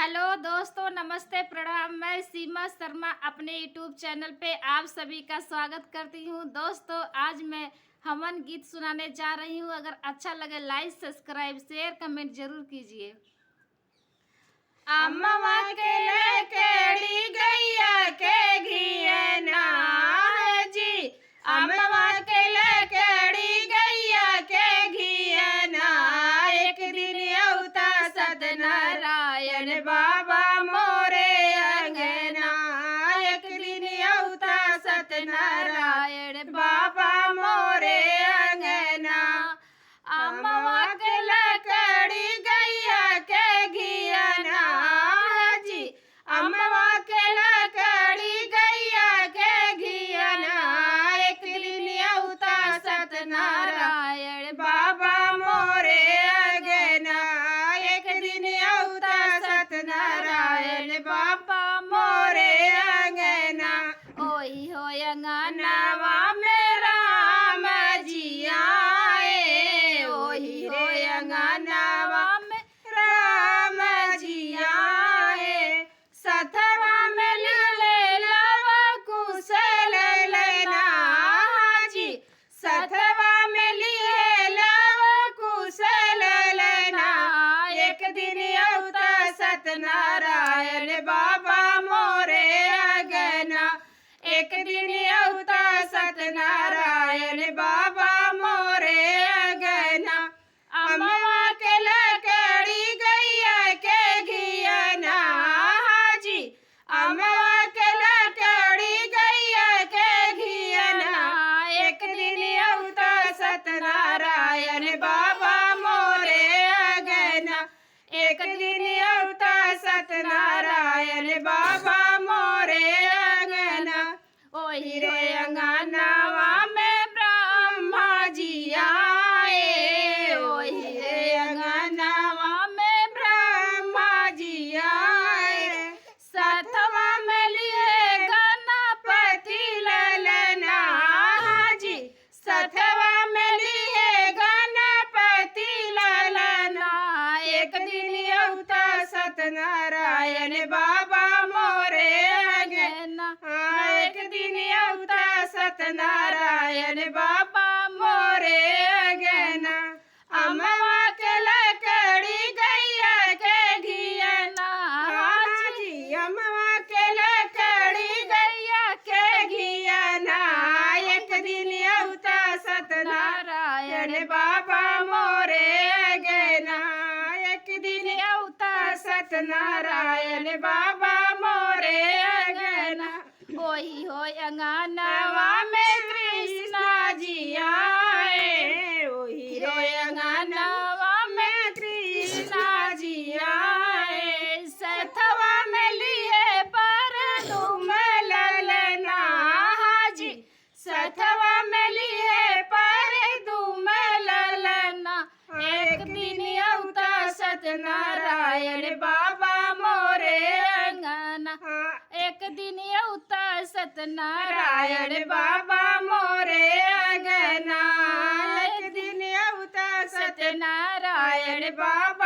Hello दोस्तों, नमस्ते, प्रणाम। मैं सीमा शर्मा अपने यूट्यूब चैनल पे आप सभी का स्वागत करती हूँ। दोस्तों, आज मैं हवन गीत सुनाने जा रही हूँ। अगर अच्छा लगे लाइक, सब्सक्राइब, शेयर, कमेंट जरूर कीजिए। अम्मवा के लकड़ी गैया के घियना है जी। अम्मवा के लकड़ी गैया के घियना। एक दिन अवता सत्यनारायण बाबा मोरे अंगना। एक दिन अवता सत्यनारायण बाबा मोरे अंगना। अम्मवा के लकड़ी गैया के घियना जी। अम्मवा के लकड़ी गैया के घियना। एक दिन अवता सत्यनारायण बाबा मोरे अंगना। एक दिन अवता सत्यनारायण बाबा मोरे अंगना। ओही हो अंगना नवा में राम जी आए। ओही हो अंगनावा में राम जी आए। सथवा में ले लवा कुशल लेना जी। सथवा में लिए लवा कुशल लेना। एक दिन अवता सत्यनारायण बाबा मोरे अंगना। एक दिन अवता सत्यनारायण बाबा मोरे अंगना। अम्मवा के लकड़ी गैया के घियना जी। अम्मवा के लकड़ी गैया के घियना। एक दिन अवता सत्यनारायण बाबा मोरे अंगना। एक दिन अवता सत्यनारायण बाबा मोरे अंगना। ओही रे अंगनावा में ब्रह्मा जी आए। ओही रे अंगनावा में ब्रह्मा जी आए। सतवा में लिए गणपति ललना जी। सतवा में लिए गणपति ललना। एक दिन अवता सत्यनारायण बाबा मोरे अंगना। एक दिन अवता सत्यनारायण बाबा मोरे अंगना। अम्मवा के लकड़ी गैया के घियना जी। अम्मवा के लकड़ी गैया के घियना। एक दिन अवता सत्यनारायण बाबा मोरे अंगना। एक दिन अवता सत्यनारायण बाबा मोरे अंगना। ओही हो अंगना नवा में कृष्णा जी आए। ओही रो अंगनावा में कृष्णा जी आए। सथवा में लिए पर तुम ललना जी। सथवा में लिए पर तुम ललना। एक दिन अवता सत्यनारायण बाबा मोरे अंगना। एक दिन अवता नारायण सत्यनारायण बाबा मोरे अंगना। एक दिन अवता सत्यनारायण बाबा